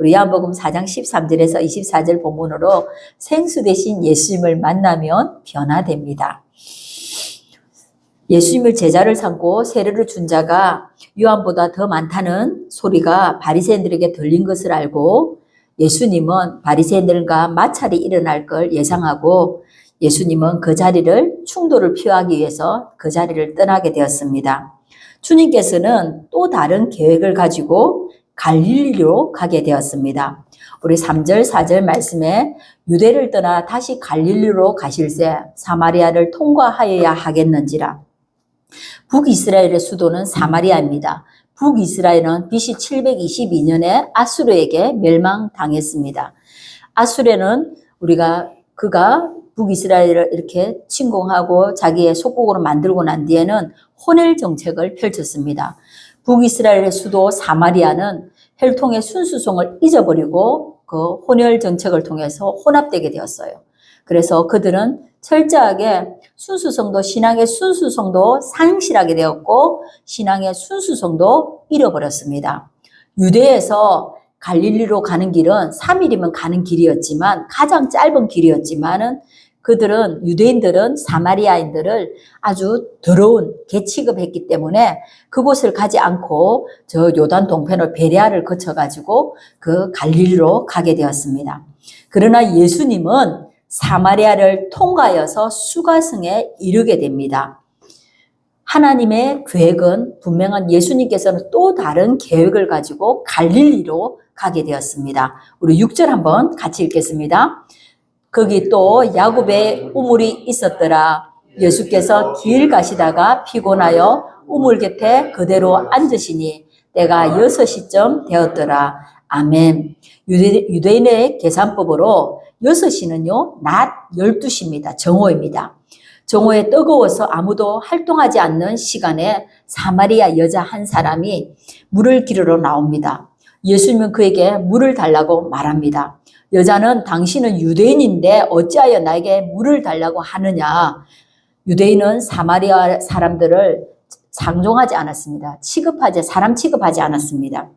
우리 요한복음 4장 13절에서 24절 본문으로 생수 대신 예수님을 만나면 변화됩니다. 예수님을 제자를 삼고 세례를 준 자가 요한보다 더 많다는 소리가 바리새인들에게 들린 것을 알고 예수님은 바리새인들과 마찰이 일어날 걸 예상하고 예수님은 그 자리를 충돌을 피하기 위해서 그 자리를 떠나게 되었습니다. 주님께서는 또 다른 계획을 가지고 갈릴리로 가게 되었습니다. 우리 3절 4절 말씀에 유대를 떠나 다시 갈릴리로 가실새 사마리아를 통과하여야 하겠는지라. 북이스라엘의 수도는 사마리아입니다. 북이스라엘은 BC 722년에 아수르에게 멸망당했습니다. 아수르는 그가 북이스라엘을 이렇게 침공하고 자기의 속국으로 만들고 난 뒤에는 혼혈 정책을 펼쳤습니다. 북이스라엘의 수도 사마리아는 혈통의 순수성을 잊어버리고 그 혼혈 정책을 통해서 혼합되게 되었어요. 그래서 그들은 철저하게 순수성도, 신앙의 순수성도 상실하게 되었고 신앙의 순수성도 잃어버렸습니다. 유대에서 갈릴리로 가는 길은 3일이면 가는 길이었지만 가장 짧은 길이었지만은 유대인들은 사마리아인들을 아주 더러운 개 취급했기 때문에 그곳을 가지 않고 저 요단 동편을 베레아를 거쳐가지고 그 갈릴리로 가게 되었습니다. 그러나 예수님은 사마리아를 통과하여서 수가성에 이르게 됩니다. 하나님의 계획은 분명한 예수님께서는 또 다른 계획을 가지고 갈릴리로 가게 되었습니다. 우리 6절 한번 같이 읽겠습니다. 거기 또 야곱의 우물이 있었더라. 예수께서 길 가시다가 피곤하여 우물 곁에 그대로 앉으시니 때가 6시쯤 되었더라. 아멘. 유대인의 계산법으로 6시는요, 낮 12시입니다. 정오입니다. 정오에 뜨거워서 아무도 활동하지 않는 시간에 사마리아 여자 한 사람이 물을 기르러 나옵니다. 예수님은 그에게 물을 달라고 말합니다. 여자는 당신은 유대인인데 어찌하여 나에게 물을 달라고 하느냐. 유대인은 사마리아 사람들을 상종하지 않았습니다. 사람 취급하지 않았습니다.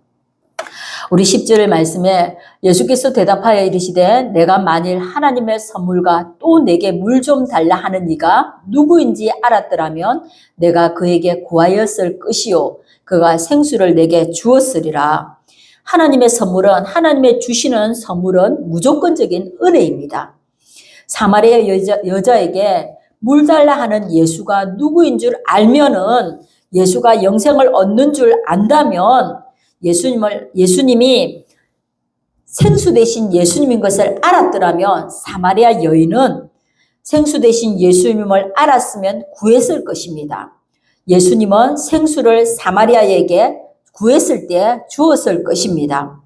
우리 10절 말씀에 예수께서 대답하여 이르시되 내가 만일 하나님의 선물과 또 내게 물 좀 달라 하는 이가 누구인지 알았더라면 내가 그에게 구하였을 것이요 그가 생수를 내게 주었으리라. 하나님의 선물은, 하나님의 주시는 선물은 무조건적인 은혜입니다. 사마리아 여자에게 물 달라 하는 예수가 누구인 줄 알면은, 예수가 영생을 얻는 줄 안다면 예수님이 생수 대신 예수님인 것을 알았더라면 사마리아 여인은 생수 대신 예수님을 알았으면 구했을 것입니다. 예수님은 생수를 사마리아에게 구했을 때 주었을 것입니다.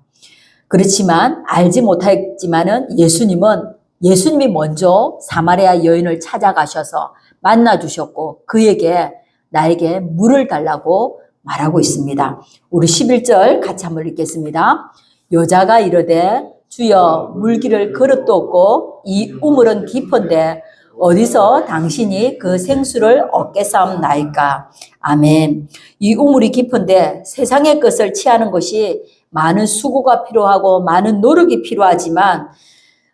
그렇지만 알지 못했지만은 예수님이 먼저 사마리아 여인을 찾아가셔서 만나주셨고 그에게 나에게 물을 달라고 말하고 있습니다. 우리 11절 같이 한번 읽겠습니다. 여자가 이르되 주여 물기를 그릇도 없고 이 우물은 깊은데 어디서 당신이 그 생수를 얻겠사옵나이까. 아멘. 이 우물이 깊은데 세상의 것을 취하는 것이 많은 수고가 필요하고 많은 노력이 필요하지만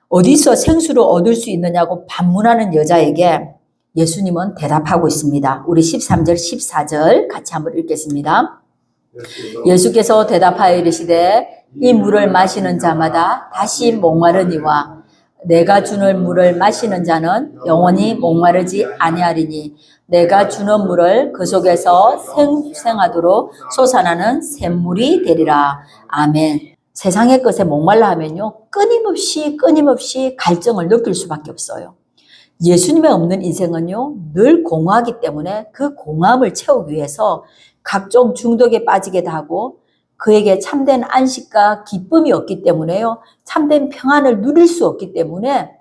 어디서 생수를 얻을 수 있느냐고 반문하는 여자에게 예수님은 대답하고 있습니다. 우리 13절 14절 같이 한번 읽겠습니다. 예수께서 대답하여 이르시되 이 물을 마시는 자마다 다시 목마르니와 내가 주는 물을 마시는 자는 영원히 목마르지 아니하리니 내가 주는 물을 그 속에서 생생하도록 솟아나는 샘물이 되리라. 아멘. 세상의 것에 목말라 하면요, 끊임없이 갈증을 느낄 수밖에 없어요. 예수님의 없는 인생은요, 늘 공허하기 때문에 그 공허함을 채우기 위해서 각종 중독에 빠지게 하고 그에게 참된 안식과 기쁨이 없기 때문에요, 참된 평안을 누릴 수 없기 때문에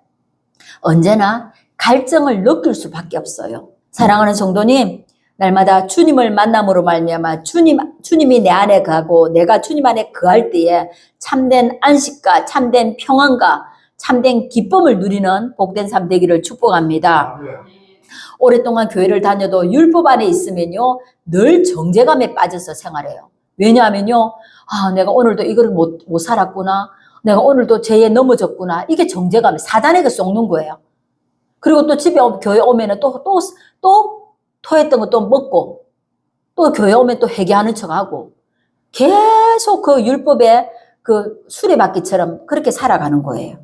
언제나 갈증을 느낄 수밖에 없어요. 사랑하는 성도님, 날마다 주님을 만남으로 말미암아 주님이 내 안에 거하고 내가 주님 안에 거할 때에 참된 안식과 참된 평안과 참된 기쁨을 누리는 복된 삶 되기를 축복합니다. 오랫동안 교회를 다녀도 율법 안에 있으면요, 늘 정죄감에 빠져서 생활해요. 왜냐하면요, 내가 오늘도 이걸 못 살았구나. 내가 오늘도 죄에 넘어졌구나. 이게 정죄감이 사단에게 쏟는 거예요. 그리고 또 집에 교회 오면은 또 토했던 거 또 먹고, 또 교회 오면 또 회개하는 척 하고, 계속 그 율법의 그 수레바퀴처럼 그렇게 살아가는 거예요.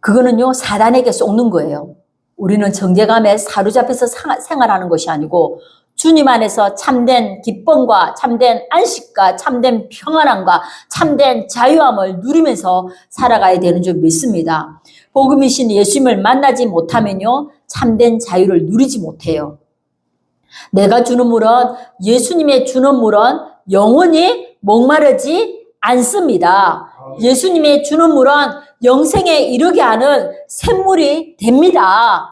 그거는요, 사단에게 쏟는 거예요. 우리는 정죄감에 사로잡혀서 생활하는 것이 아니고 주님 안에서 참된 기쁨과 참된 안식과 참된 평안함과 참된 자유함을 누리면서 살아가야 되는 줄 믿습니다. 복음이신 예수님을 만나지 못하면요, 참된 자유를 누리지 못해요. 내가 주는 물은, 예수님의 주는 물은 영원히 목마르지 않습니다. 예수님의 주는 물은 영생에 이르게 하는 샘물이 됩니다.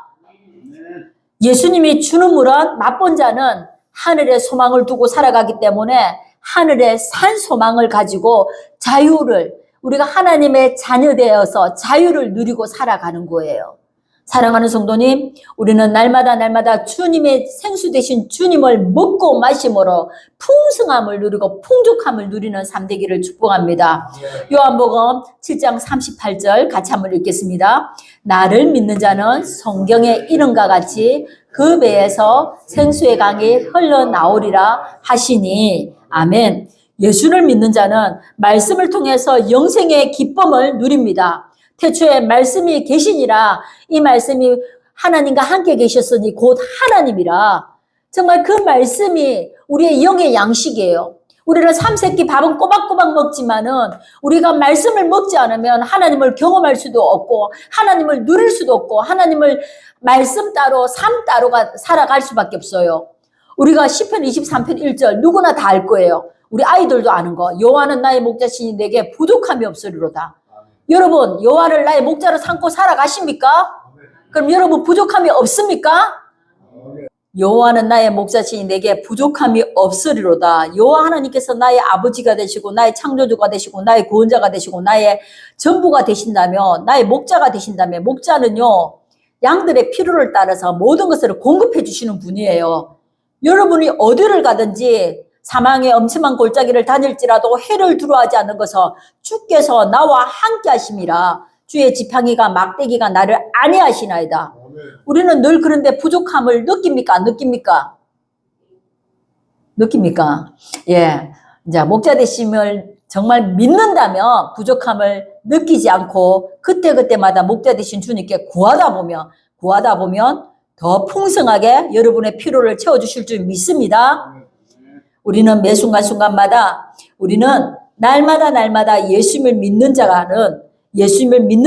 예수님이 주는 물은 맛본 자는 하늘의 소망을 두고 살아가기 때문에 하늘의 산 소망을 가지고 자유를, 우리가 하나님의 자녀 되어서 자유를 누리고 살아가는 거예요. 사랑하는 성도님, 우리는 날마다 주님의 생수 되신 주님을 먹고 마심으로 풍성함을 누리고 풍족함을 누리는 삶 되기를 축복합니다. 요한복음 7장 38절 같이 한번 읽겠습니다. 나를 믿는 자는 성경의 이름과 같이 그 배에서 생수의 강이 흘러나오리라 하시니. 아멘. 예수를 믿는 자는 말씀을 통해서 영생의 기쁨을 누립니다. 태초에 말씀이 계시니라. 이 말씀이 하나님과 함께 계셨으니 곧 하나님이라. 정말 그 말씀이 우리의 영의 양식이에요. 우리는 삼세끼 밥은 꼬박꼬박 먹지만은 우리가 말씀을 먹지 않으면 하나님을 경험할 수도 없고 하나님을 누릴 수도 없고 하나님을 말씀 따로 삶 따로가 살아갈 수밖에 없어요. 우리가 시편 23편 1절 누구나 다 알 거예요. 우리 아이들도 아는 거. 여호와는 나의 목자시니 내게 부족함이 없으리로다. 여러분, 여호와를 나의 목자로 삼고 살아가십니까? 그럼 여러분 부족함이 없습니까? 여호와는 나의 목자시니 내게 부족함이 없으리로다. 여호와 하나님께서 나의 아버지가 되시고 나의 창조주가 되시고 나의 구원자가 되시고 나의 전부가 되신다면, 나의 목자가 되신다면, 목자는요 양들의 필요를 따라서 모든 것을 공급해 주시는 분이에요. 여러분이 어디를 가든지 사망의 엄침한 골짜기를 다닐지라도 해를 두려워하지 않는 것은 주께서 나와 함께 하심이라. 주의 지팡이가 막대기가 나를 안위하시나이다. 우리는 늘 그런데 부족함을 느낍니까? 안 느낍니까? 느낍니까? 예. 이제 목자 되심을 정말 믿는다면 부족함을 느끼지 않고 그때그때마다 목자 되신 주님께 구하다 보면 더 풍성하게 여러분의 필요를 채워주실 줄 믿습니다. 우리는 매 순간순간마다 우리는 날마다 예수님을 믿는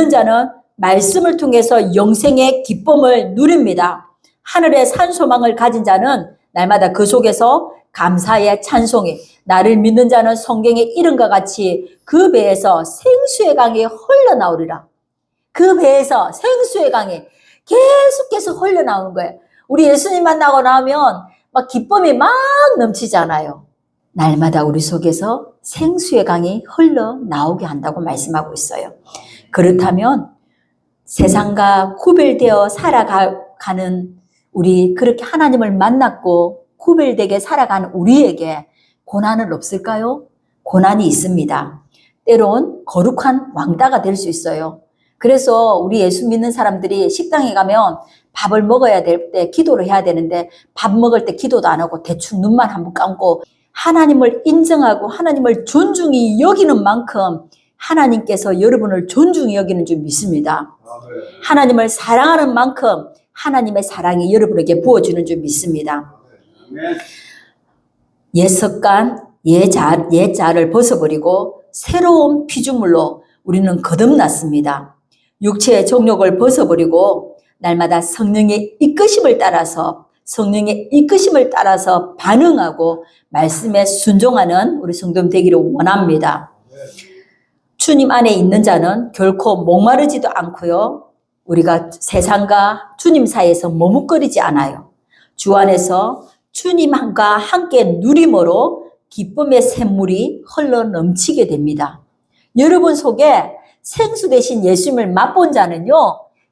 자는 말씀을 통해서 영생의 기쁨을 누립니다. 하늘의 산소망을 가진 자는 날마다 그 속에서 감사의 찬송이, 나를 믿는 자는 성경의 이름과 같이 그 배에서 생수의 강이 흘러나오리라. 그 배에서 생수의 강이 계속해서 흘러나오는 거예요. 우리 예수님 만나고 나면 막 기쁨이 막 넘치잖아요. 날마다 우리 속에서 생수의 강이 흘러나오게 한다고 말씀하고 있어요. 그렇다면 세상과 구별되어 살아가는 우리, 그렇게 하나님을 만났고 구별되게 살아가는 우리에게 고난은 없을까요? 고난이 있습니다. 때론 거룩한 왕따가 될 수 있어요. 그래서 우리 예수 믿는 사람들이 식당에 가면 밥을 먹어야 될 때 기도를 해야 되는데 밥 먹을 때 기도도 안 하고 대충 눈만 한번 감고 하나님을 인정하고 하나님을 존중히 여기는 만큼 하나님께서 여러분을 존중히 여기는 줄 믿습니다. 하나님을 사랑하는 만큼 하나님의 사랑이 여러분에게 부어주는 줄 믿습니다. 옛 습관, 옛 자를 벗어버리고 새로운 피조물로 우리는 거듭났습니다. 육체의 정욕을 벗어버리고 날마다 성령의 이끄심을 따라서 반응하고 말씀에 순종하는 우리 성도님 되기를 원합니다. 주님 안에 있는 자는 결코 목마르지도 않고요. 우리가 세상과 주님 사이에서 머뭇거리지 않아요. 주 안에서 주님과 함께 누림으로 기쁨의 샘물이 흘러 넘치게 됩니다. 여러분 속에 생수 되신 예수님을 맛본 자는요,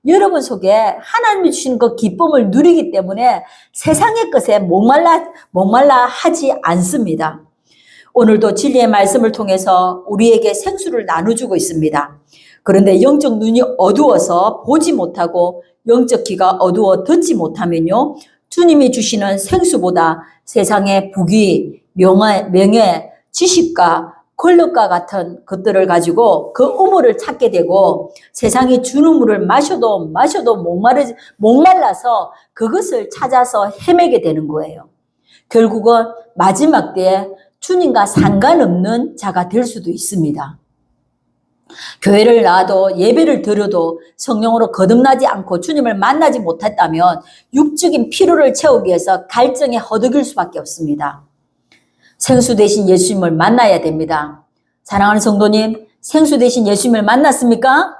여러분 속에 하나님이 주신 그 기쁨을 누리기 때문에 세상의 것에 목말라 하지 않습니다. 오늘도 진리의 말씀을 통해서 우리에게 생수를 나눠주고 있습니다. 그런데 영적 눈이 어두워서 보지 못하고 영적 귀가 어두워 듣지 못하면요, 주님이 주시는 생수보다 세상의 부귀, 명예, 지식과 권력과 같은 것들을 가지고 그 우물을 찾게 되고 세상이 주는 물을 마셔도 목말라서 그것을 찾아서 헤매게 되는 거예요. 결국은 마지막 때에 주님과 상관없는 자가 될 수도 있습니다. 교회를 나와도 예배를 드려도 성령으로 거듭나지 않고 주님을 만나지 못했다면 육적인 필요를 채우기 위해서 갈증에 허덕일 수밖에 없습니다. 생수 대신 예수님을 만나야 됩니다. 사랑하는 성도님, 생수 대신 예수님을 만났습니까?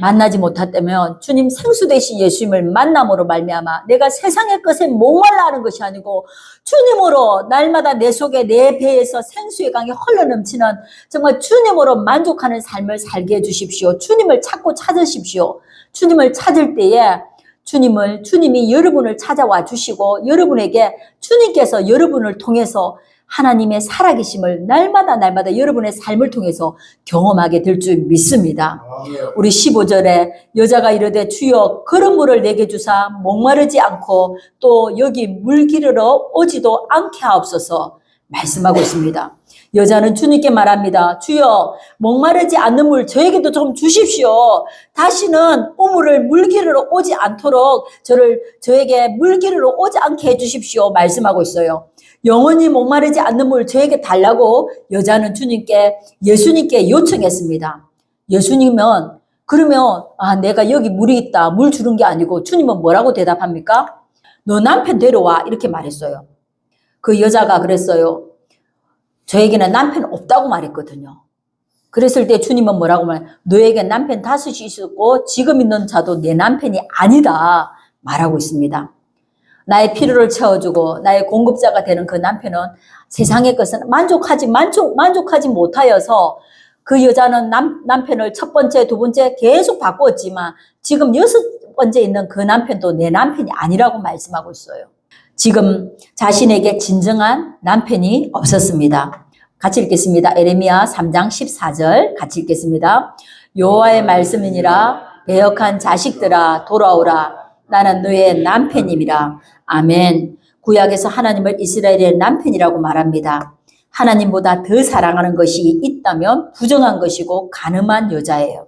만나지 못했다면 주님 생수 대신 예수님을 만남으로 말미암아 내가 세상의 것에 목말라 하는 것이 아니고 주님으로 날마다 내 속에 내 배에서 생수의 강이 흘러넘치는 정말 주님으로 만족하는 삶을 살게 해주십시오. 주님을 찾고 찾으십시오. 주님을 찾을 때에 주님이 여러분을 찾아와 주시고 여러분에게 주님께서 여러분을 통해서 하나님의 살아계심을 날마다 여러분의 삶을 통해서 경험하게 될 줄 믿습니다. 우리 15절에 여자가 이르되 주여 그런 물을 내게 주사 목마르지 않고 또 여기 물 기르러 오지도 않게 하옵소서 말씀하고 있습니다. 여자는 주님께 말합니다. 주여 목마르지 않는 물 저에게도 좀 주십시오. 다시는 우물을 물 기르러 오지 않도록 저에게 물 기르러 오지 않게 해주십시오 말씀하고 있어요. 영원히 목마르지 않는 물 저에게 달라고 여자는 예수님께 요청했습니다. 예수님은 그러면 내가 여기 물이 있다 물 주는 게 아니고 주님은 뭐라고 대답합니까? 너 남편 데려와 이렇게 말했어요. 그 여자가 그랬어요. 저에게는 남편 없다고 말했거든요. 그랬을 때 주님은 뭐라고 말해요? 너에게 남편 5이 있었고 지금 있는 자도 내 남편이 아니다 말하고 있습니다. 나의 필요를 채워주고 나의 공급자가 되는 그 남편은 세상의 것은 만족하지 못하여서 그 여자는 남편을 첫 번째, 두 번째 계속 바꾸었지만 지금 6번째 있는 그 남편도 내 남편이 아니라고 말씀하고 있어요. 지금 자신에게 진정한 남편이 없었습니다. 같이 읽겠습니다. 에레미야 3장 14절 같이 읽겠습니다. 여호와의 말씀이니라 배역한 자식들아 돌아오라 나는 너의 남편임이라. 아멘. 구약에서 하나님을 이스라엘의 남편이라고 말합니다. 하나님보다 더 사랑하는 것이 있다면 부정한 것이고 간음한 여자예요.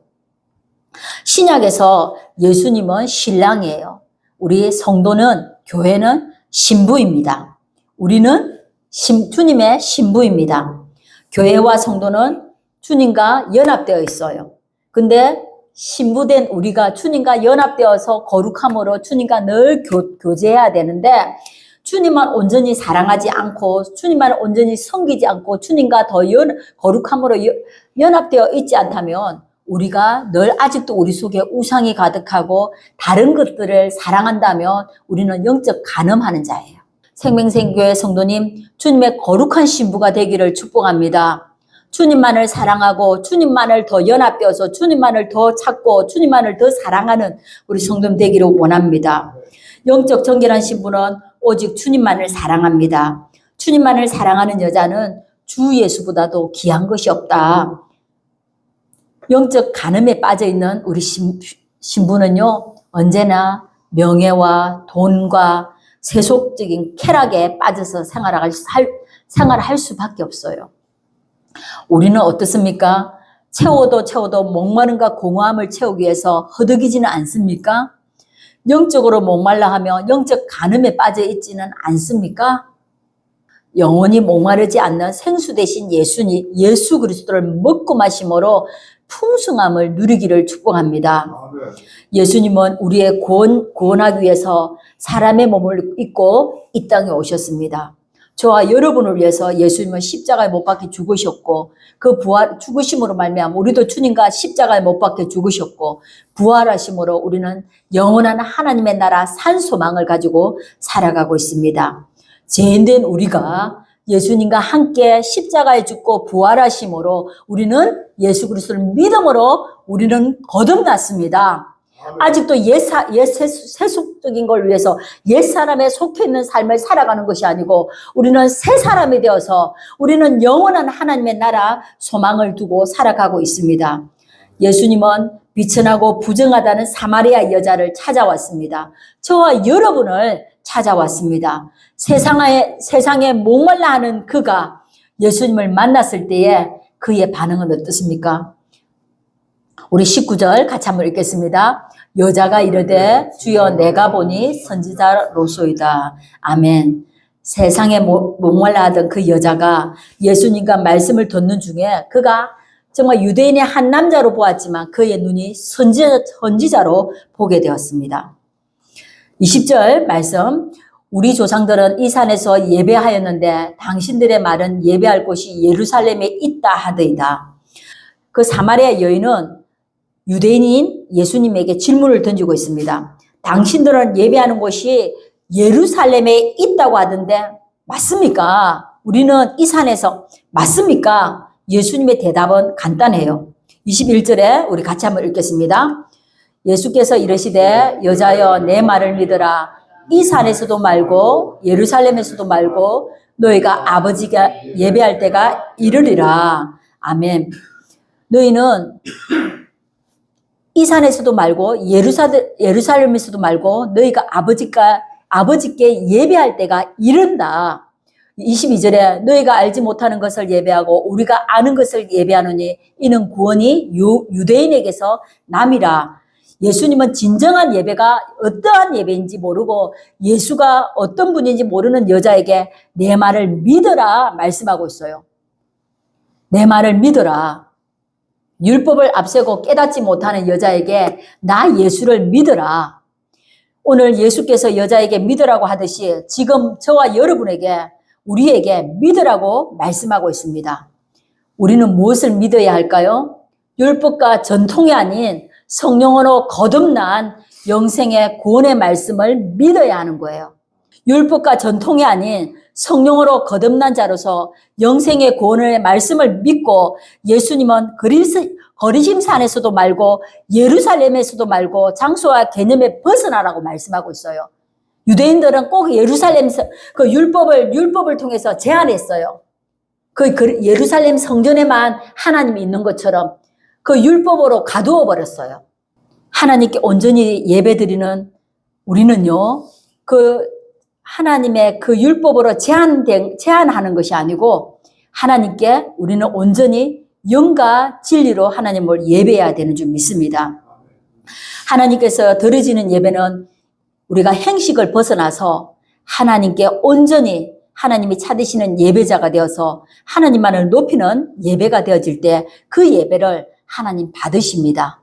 신약에서 예수님은 신랑이에요. 우리 성도는 교회는 신부입니다. 우리는 주님의 신부입니다. 교회와 성도는 주님과 연합되어 있어요. 근데 신부된 우리가 주님과 연합되어서 거룩함으로 주님과 늘 교제해야 되는데 주님만 온전히 사랑하지 않고 주님만 온전히 섬기지 않고 주님과 더 거룩함으로 연합되어 있지 않다면 우리가 늘 아직도 우리 속에 우상이 가득하고 다른 것들을 사랑한다면 우리는 영적 간음하는 자예요. 생명생교회 성도님, 주님의 거룩한 신부가 되기를 축복합니다. 주님만을 사랑하고 주님만을 더 연합되어서 주님만을 더 찾고 주님만을 더 사랑하는 우리 성도님 되기를 원합니다. 영적 정결한 신부는 오직 주님만을 사랑합니다. 주님만을 사랑하는 여자는 주 예수보다도 귀한 것이 없다. 영적 간음에 빠져있는 우리 신부는요, 언제나 명예와 돈과 세속적인 쾌락에 빠져서 생활할 수밖에 없어요. 우리는 어떻습니까? 채워도 목마름과 공허함을 채우기 위해서 허덕이지는 않습니까? 영적으로 목말라 하면 영적 간음에 빠져 있지는 않습니까? 영원히 목마르지 않는 생수 대신 예수 그리스도를 먹고 마심으로 풍성함을 누리기를 축복합니다. 예수님은 우리의 구원하기 위해서 사람의 몸을 입고 이 땅에 오셨습니다. 저와 여러분을 위해서 예수님은 십자가에 못 박혀 죽으셨고 그 죽으심으로 말미암아 우리도 주님과 십자가에 못 박혀 죽으셨고 부활하심으로 우리는 영원한 하나님의 나라 산 소망을 가지고 살아가고 있습니다. 죄인된 우리가 예수님과 함께 십자가에 죽고 부활하심으로 우리는 예수 그리스도를 믿음으로 우리는 거듭났습니다. 아직도 세속적인 걸 위해서 옛사람에 속해 있는 삶을 살아가는 것이 아니고 우리는 새 사람이 되어서 우리는 영원한 하나님의 나라 소망을 두고 살아가고 있습니다. 예수님은 비천하고 부정하다는 사마리아 여자를 찾아왔습니다. 저와 여러분을 찾아왔습니다. 세상에 목말라 하는 그가 예수님을 만났을 때에 그의 반응은 어떻습니까? 우리 19절 같이 한번 읽겠습니다. 여자가 이르되 주여 내가 보니 선지자로소이다. 아멘. 세상에 목말라 하던 그 여자가 예수님과 말씀을 듣는 중에 그가 정말 유대인의 한 남자로 보았지만 그의 눈이 선지자로 보게 되었습니다. 20절 말씀. 우리 조상들은 이 산에서 예배하였는데 당신들의 말은 예배할 곳이 예루살렘에 있다 하더이다. 그 사마리아 여인은 유대인인 예수님에게 질문을 던지고 있습니다. 당신들은 예배하는 곳이 예루살렘에 있다고 하던데 맞습니까? 우리는 이 산에서 맞습니까? 예수님의 대답은 간단해요. 21절에 우리 같이 한번 읽겠습니다. 예수께서 이르시되 여자여 내 말을 믿으라. 이 산에서도 말고 예루살렘에서도 말고 너희가 아버지가 예배할 때가 이르리라. 아멘. 너희는 이 산에서도 말고 예루살렘에서도 말고 너희가 아버지께 예배할 때가 이른다. 22절에 너희가 알지 못하는 것을 예배하고 우리가 아는 것을 예배하노니 이는 구원이 유대인에게서 남이라. 예수님은 진정한 예배가 어떠한 예배인지 모르고 예수가 어떤 분인지 모르는 여자에게 내 말을 믿어라 말씀하고 있어요. 내 말을 믿어라. 율법을 앞세고 깨닫지 못하는 여자에게 나 예수를 믿어라. 오늘 예수께서 여자에게 믿으라고 하듯이 지금 저와 여러분에게 우리에게 믿으라고 말씀하고 있습니다. 우리는 무엇을 믿어야 할까요? 율법과 전통이 아닌 성령으로 거듭난 영생의 구원의 말씀을 믿어야 하는 거예요. 율법과 전통이 아닌 성령으로 거듭난 자로서 영생의 구원의 말씀을 믿고 예수님은 거리심산에서도 말고 예루살렘에서도 말고 장소와 개념에 벗어나라고 말씀하고 있어요. 유대인들은 꼭 예루살렘에서 그 율법을 통해서 제한했어요. 그 예루살렘 성전에만 하나님이 있는 것처럼 그 율법으로 가두어 버렸어요. 하나님께 온전히 예배드리는 우리는요, 그 하나님의 그 율법으로 제한하는 것이 아니고 하나님께 우리는 온전히 영과 진리로 하나님을 예배해야 되는 줄 믿습니다. 하나님께서 드려지는 예배는 우리가 행식을 벗어나서 하나님께 온전히 하나님이 찾으시는 예배자가 되어서 하나님만을 높이는 예배가 되어질 때 그 예배를 하나님 받으십니다.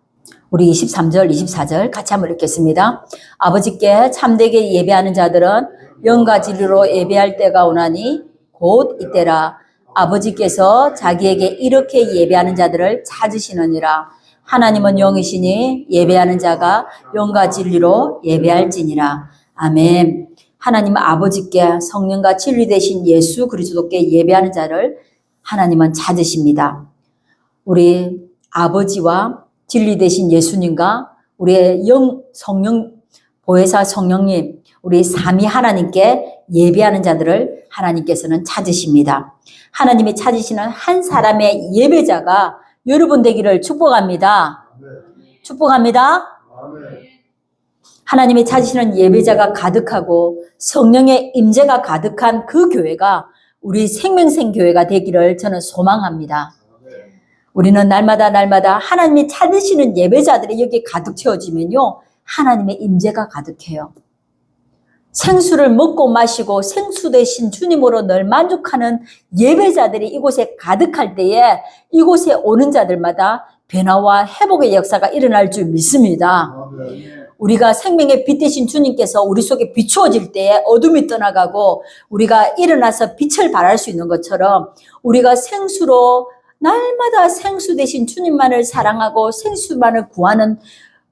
우리 23절, 24절 같이 한번 읽겠습니다. 아버지께 참되게 예배하는 자들은 영과 진리로 예배할 때가 오나니 곧 이때라. 아버지께서 자기에게 이렇게 예배하는 자들을 찾으시느니라. 하나님은 영이시니 예배하는 자가 영과 진리로 예배할지니라. 아멘. 하나님은 아버지께 성령과 진리 되신 예수 그리스도께 예배하는 자를 하나님은 찾으십니다. 우리 아버지와 진리 되신 예수님과 우리의 성령 보혜사 성령님, 우리 삼위 하나님께 예배하는 자들을 하나님께서는 찾으십니다. 하나님이 찾으시는 한 사람의 예배자가 여러분 되기를 축복합니다. 축복합니다. 하나님이 찾으시는 예배자가 가득하고 성령의 임재가 가득한 그 교회가 우리 생명생 교회가 되기를 저는 소망합니다. 우리는 날마다 하나님이 찾으시는 예배자들이 여기 가득 채워지면요, 하나님의 임재가 가득해요. 생수를 먹고 마시고 생수 대신 주님으로 늘 만족하는 예배자들이 이곳에 가득할 때에 이곳에 오는 자들마다 변화와 회복의 역사가 일어날 줄 믿습니다. 우리가 생명의 빛 되신 주님께서 우리 속에 비추어질 때에 어둠이 떠나가고 우리가 일어나서 빛을 발할 수 있는 것처럼 우리가 생수로 날마다 생수 대신 주님만을 사랑하고 생수만을 구하는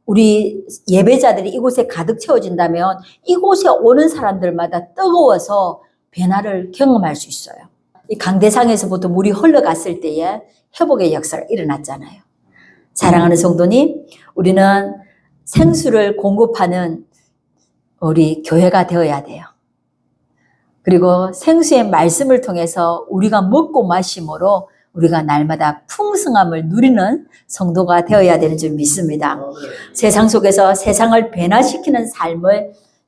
우리 예배자들이 이곳에 가득 채워진다면 이곳에 오는 사람들마다 뜨거워서 변화를 경험할 수 있어요. 이 강대상에서부터 물이 흘러갔을 때에 회복의 역사가 일어났잖아요. 사랑하는 성도님, 우리는 생수를 공급하는 우리 교회가 되어야 돼요. 그리고 생수의 말씀을 통해서 우리가 먹고 마심으로 우리가 날마다 풍성함을 누리는 성도가 되어야 되는 줄 믿습니다. 세상 속에서 세상을 변화시키는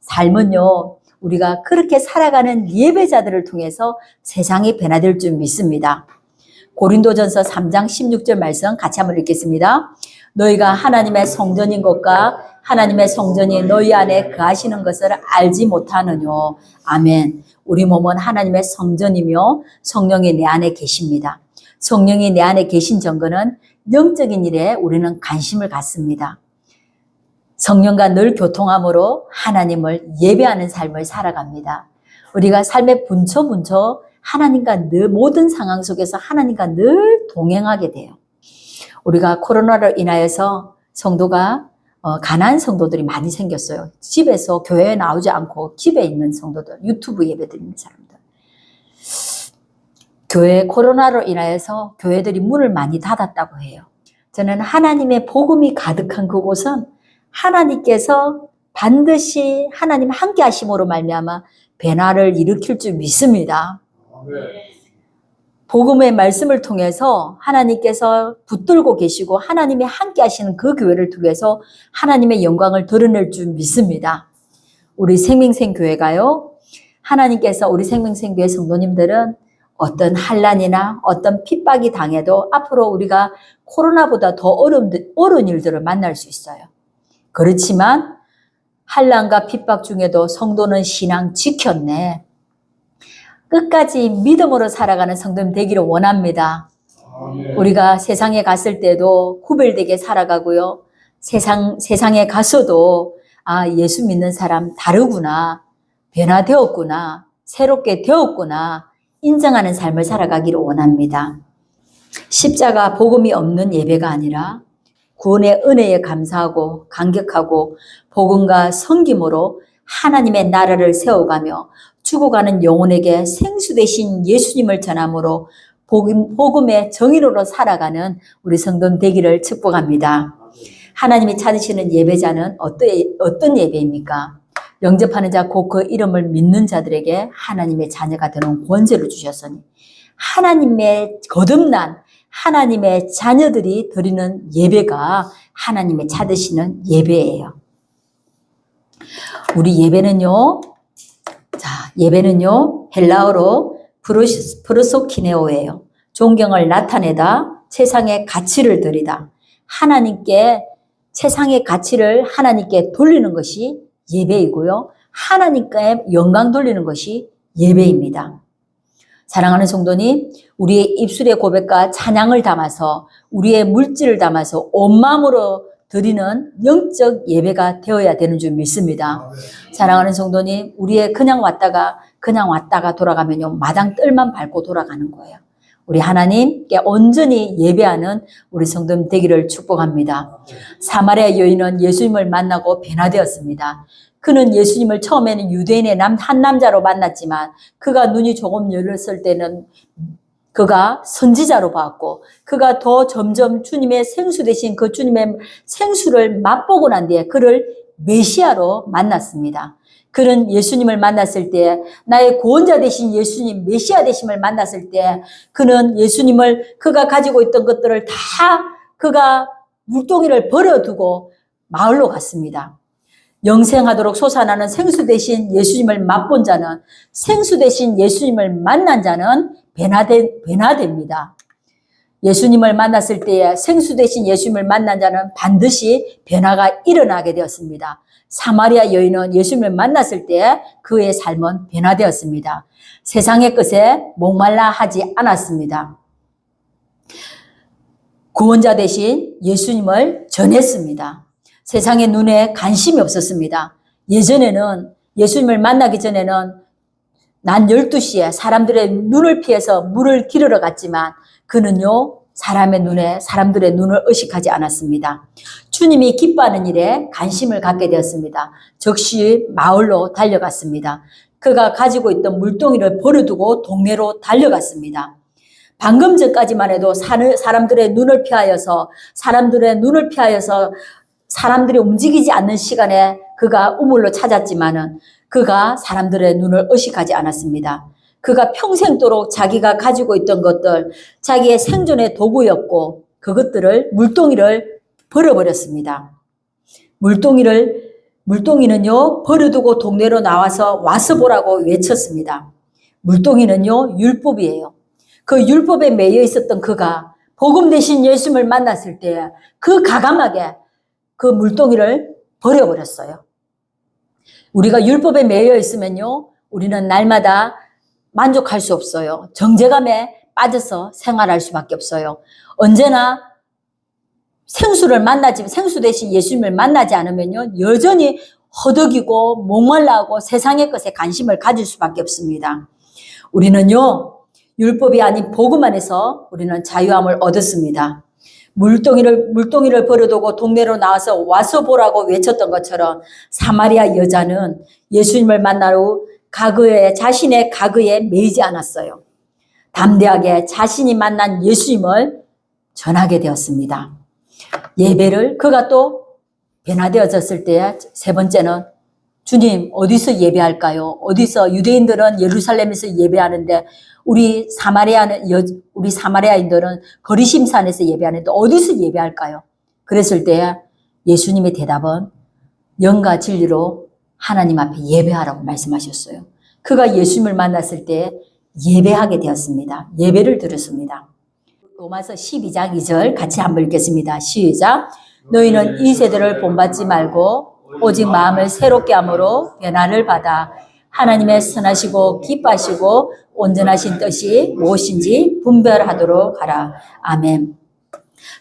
삶은요, 우리가 그렇게 살아가는 예배자들을 통해서 세상이 변화될 줄 믿습니다. 고린도전서 3장 16절 말씀 같이 한번 읽겠습니다. 너희가 하나님의 성전인 것과 하나님의 성전이 너희 안에 거하시는 것을 알지 못하느뇨. 아멘. 우리 몸은 하나님의 성전이며 성령이 내 안에 계십니다. 성령이 내 안에 계신 증거는 영적인 일에 우리는 관심을 갖습니다. 성령과 늘 교통함으로 하나님을 예배하는 삶을 살아갑니다. 우리가 삶의 분초분초 하나님과 늘 모든 상황 속에서 하나님과 늘 동행하게 돼요. 우리가 코로나로 인하여서 성도가 가난한 성도들이 많이 생겼어요. 집에서 교회에 나오지 않고 집에 있는 성도들, 유튜브 예배 드리는 사람들. 교회 코로나로 인하여서 교회들이 문을 많이 닫았다고 해요. 저는 하나님의 복음이 가득한 그곳은 하나님께서 반드시 하나님 함께 하심으로 말미암아 변화를 일으킬 줄 믿습니다. 복음의 말씀을 통해서 하나님께서 붙들고 계시고 하나님이 함께 하시는 그 교회를 통해서 하나님의 영광을 드러낼 줄 믿습니다. 우리 생명생교회가요, 하나님께서 우리 생명생교회 성도님들은 어떤 환난이나 어떤 핍박이 당해도 앞으로 우리가 코로나보다 더 어려운 일들을 만날 수 있어요. 그렇지만 환난과 핍박 중에도 성도는 신앙 지켰네. 끝까지 믿음으로 살아가는 성도님 되기를 원합니다. 아멘. 우리가 세상에 갔을 때도 구별되게 살아가고요. 세상에 가서도 예수 믿는 사람 다르구나, 변화되었구나, 새롭게 되었구나 인정하는 삶을 살아가기를 원합니다. 십자가 복음이 없는 예배가 아니라 구원의 은혜에 감사하고 감격하고 복음과 섬김으로 하나님의 나라를 세워가며 죽어가는 영혼에게 생수 되신 예수님을 전함으로 복음의 정의로로 살아가는 우리 성도 되기를 축복합니다. 하나님이 찾으시는 예배자는 어떤 예배입니까? 영접하는 자 곧 그 이름을 믿는 자들에게 하나님의 자녀가 되는 권세를 주셨으니 하나님의 거듭난 하나님의 자녀들이 드리는 예배가 하나님의 찾으시는 예배예요. 우리 예배는요, 헬라어로 프로소키네오예요. 존경을 나타내다, 세상의 가치를 드리다. 세상의 가치를 하나님께 돌리는 것이 예배이고요. 하나님께 영광 돌리는 것이 예배입니다. 사랑하는 성도님, 우리의 입술의 고백과 찬양을 담아서 우리의 물질을 담아서 온 마음으로 드리는 영적 예배가 되어야 되는 줄 믿습니다. 사랑하는 성도님, 우리의 그냥 왔다가 돌아가면요, 마당 뜰만 밟고 돌아가는 거예요. 우리 하나님께 온전히 예배하는 우리 성도님 되기를 축복합니다. 사마리아 여인은 예수님을 만나고 변화되었습니다. 그는 예수님을 처음에는 유대인의 한 남자로 만났지만 그가 눈이 조금 열렸을 때는 그가 선지자로 봤고 그가 더 점점 주님의 생수 되신 그 주님의 생수를 맛보고 난 뒤에 그를 메시아로 만났습니다. 그는 예수님을 만났을 때 나의 구원자 되신 예수님 메시아 되심을 만났을 때 그는 그가 가지고 있던 것들을 다 그가 물동이를 버려두고 마을로 갔습니다. 영생하도록 솟아나는 생수 되신 예수님을 맛본 자는 생수 되신 예수님을 만난 자는 변화됩니다. 예수님을 만났을 때에 생수 되신 예수님을 만난 자는 반드시 변화가 일어나게 되었습니다. 사마리아 여인은 예수님을 만났을 때 그의 삶은 변화되었습니다. 세상의 것에 목말라 하지 않았습니다. 구원자 되신 예수님을 전했습니다. 세상의 눈에 관심이 없었습니다. 예전에는 예수님을 만나기 전에는 난 12시에 사람들의 눈을 피해서 물을 기르러 갔지만 그는요 사람들의 눈을 의식하지 않았습니다. 주님이 기뻐하는 일에 관심을 갖게 되었습니다. 즉시 마을로 달려갔습니다. 그가 가지고 있던 물동이를 버려두고 동네로 달려갔습니다. 방금 전까지만 해도 사람들의 눈을 피하여서 사람들이 움직이지 않는 시간에 그가 우물로 찾았지만은 그가 사람들의 눈을 의식하지 않았습니다. 그가 평생도록 자기가 가지고 있던 것들, 자기의 생존의 도구였고 그것들을 물동이를 버려버렸습니다. 물동이는요 버려두고 동네로 나와서 와서 보라고 외쳤습니다. 물동이는요 율법이에요. 그 율법에 매여 있었던 그가 복음 대신 예수님을 만났을 때 그 가감하게 그 물동이를 버려버렸어요. 우리가 율법에 매여 있으면요 우리는 날마다 만족할 수 없어요. 정죄감에 빠져서 생활할 수밖에 없어요. 언제나 생수 대신 예수님을 만나지 않으면요 여전히 허덕이고 목말라하고 세상의 것에 관심을 가질 수밖에 없습니다. 우리는요 율법이 아닌 복음 안에서 우리는 자유함을 얻었습니다. 물동이를 버려두고 동네로 나와서 와서 보라고 외쳤던 것처럼 사마리아 여자는 예수님을 만난 후 자신의 가거에 매이지 않았어요. 담대하게 자신이 만난 예수님을 전하게 되었습니다. 예배를 그가 또 변화되어졌을 때 세 번째는 주님 어디서 예배할까요? 어디서 유대인들은 예루살렘에서 예배하는데 우리 사마리아인들은 거리심산에서 예배하는데 어디서 예배할까요? 그랬을 때 예수님의 대답은 영과 진리로 하나님 앞에 예배하라고 말씀하셨어요. 그가 예수님을 만났을 때 예배하게 되었습니다. 예배를 드렸습니다. 로마서 12장 2절 같이 한번 읽겠습니다. 시작. 너희는 이 세대를 본받지 말고 오직 마음을 새롭게 함으로 변화를 받아 하나님의 선하시고 기뻐하시고 온전하신 뜻이 무엇인지 분별하도록 하라. 아멘.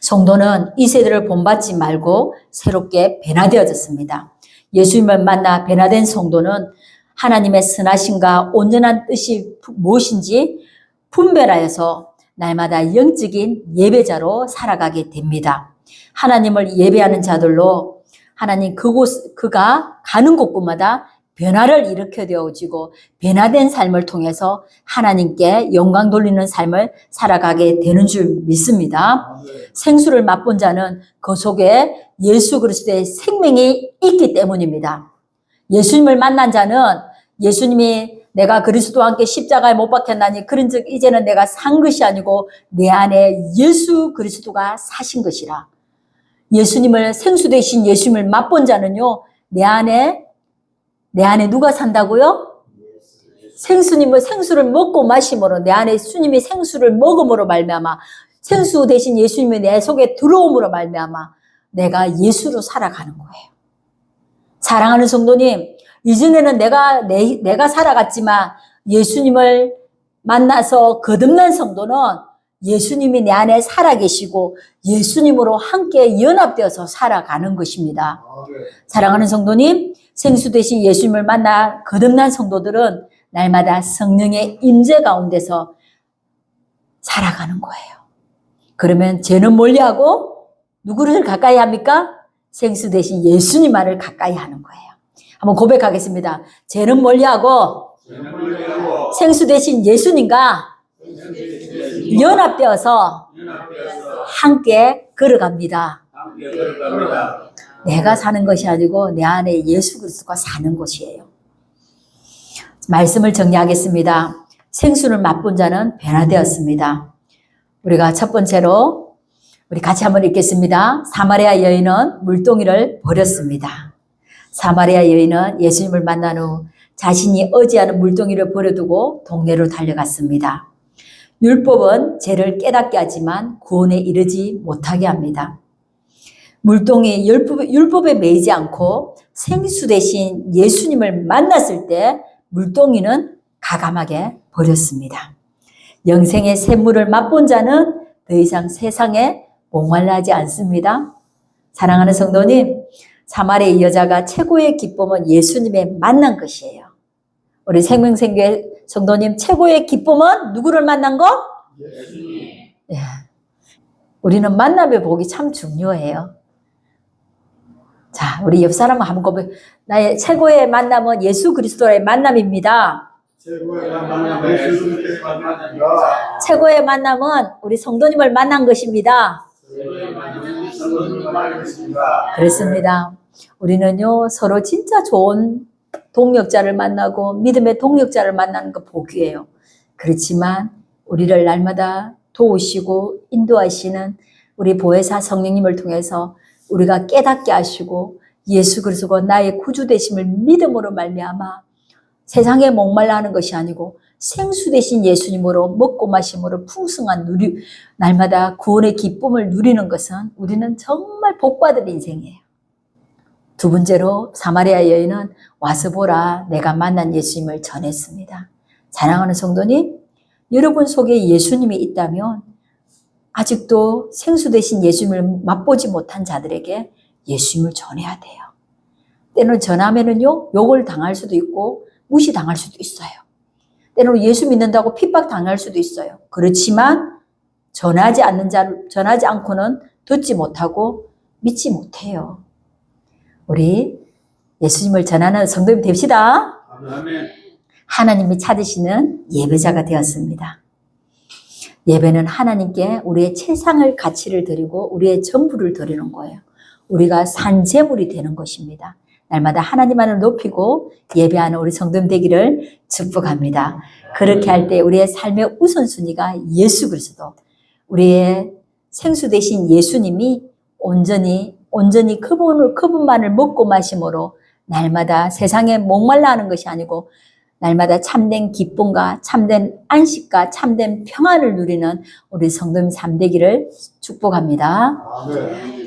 성도는 이 세대를 본받지 말고 새롭게 변화되어졌습니다. 예수님을 만나 변화된 성도는 하나님의 선하심과 온전한 뜻이 무엇인지 분별하여서 날마다 영적인 예배자로 살아가게 됩니다. 하나님을 예배하는 자들로 하나님 그가 가는 곳곳마다 변화를 일으켜 되어지고 변화된 삶을 통해서 하나님께 영광 돌리는 삶을 살아가게 되는 줄 믿습니다. 생수를 맛본 자는 그 속에 예수 그리스도의 생명이 있기 때문입니다. 예수님을 만난 자는 예수님이 내가 그리스도와 함께 십자가에 못 박혔나니 그런즉 이제는 내가 산 것이 아니고 내 안에 예수 그리스도가 사신 것이라. 예수님을 생수 되신 예수님을 맛본 자는요 내 안에 누가 산다고요? 생수를 먹고 마심으로 내 안에 주님이 생수를 먹음으로 말미암아 생수 대신 예수님이 내 속에 들어옴으로 말미암아 내가 예수로 살아가는 거예요. 사랑하는 성도님, 이전에는 내가 살아갔지만 예수님을 만나서 거듭난 성도는 예수님이 내 안에 살아계시고 예수님으로 함께 연합되어서 살아가는 것입니다. 사랑하는 성도님, 생수 대신 예수님을 만나 거듭난 성도들은 날마다 성령의 임재 가운데서 살아가는 거예요. 그러면 죄는 멀리하고 누구를 가까이 합니까? 생수 대신 예수님만을 가까이 하는 거예요. 한번 고백하겠습니다. 죄는 멀리하고 생수 대신 예수님과 연합되어서 함께 걸어갑니다. 내가 사는 것이 아니고 내 안에 예수 그리스도가 사는 것이에요. 말씀을 정리하겠습니다. 생수를 맛본 자는 변화되었습니다. 우리가 첫 번째로 우리 같이 한번 읽겠습니다. 사마리아 여인은 물동이를 버렸습니다. 사마리아 여인은 예수님을 만난 후 자신이 의지하는 물동이를 버려두고 동네로 달려갔습니다. 율법은 죄를 깨닫게 하지만 구원에 이르지 못하게 합니다. 물동이 율법에 매이지 않고 생수 대신 예수님을 만났을 때 물동이는 가감하게 버렸습니다. 영생의 샘물을 맛본 자는 더 이상 세상에 목말라하지 않습니다. 사랑하는 성도님, 사마리아 여자가 최고의 기쁨은 예수님의 만난 것이에요. 우리 생명생교회 성도님, 최고의 기쁨은 누구를 만난 거? 예수님. 예. 우리는 만남의 복이 참 중요해요. 자, 우리 옆 사람은 한번 고백. 나의 최고의 만남은 예수 그리스도의 만남입니다. 최고의 만남은 우리 성도님을 만난 것입니다. 그렇습니다. 우리는요, 서로 진짜 좋은 동력자를 만나고 믿음의 동력자를 만나는 거 복이에요. 그렇지만 우리를 날마다 도우시고 인도하시는 우리 보혜사 성령님을 통해서 우리가 깨닫게 하시고 예수 그리스도가 나의 구주 되심을 믿음으로 말미암아 세상에 목말라 하는 것이 아니고 생수 되신 예수님으로 먹고 마심으로 풍성한 날마다 구원의 기쁨을 누리는 것은 우리는 정말 복받을 인생이에요. 두 번째로 사마리아 여인은 와서 보라 내가 만난 예수님을 전했습니다. 사랑하는 성도님, 여러분 속에 예수님이 있다면 아직도 생수 되신 예수님을 맛보지 못한 자들에게 예수님을 전해야 돼요. 때로는 전하면은요, 욕을 당할 수도 있고 무시당할 수도 있어요. 때로는 예수 믿는다고 핍박 당할 수도 있어요. 그렇지만 전하지 않고는 듣지 못하고 믿지 못해요. 우리 예수님을 전하는 성도님 됩시다. 아멘. 하나님이 찾으시는 예배자가 되었습니다. 예배는 하나님께 우리의 최상의 가치를 드리고 우리의 전부를 드리는 거예요. 우리가 산제물이 되는 것입니다. 날마다 하나님 안을 높이고 예배하는 우리 성도님 되기를 축복합니다. 그렇게 할 때 우리의 삶의 우선순위가 예수 그리스도, 우리의 생수 되신 예수님이 온전히 그분만을 먹고 마심으로 날마다 세상에 목말라 하는 것이 아니고 날마다 참된 기쁨과 참된 안식과 참된 평안을 누리는 우리 성도님 삶 되기를 축복합니다. 아멘.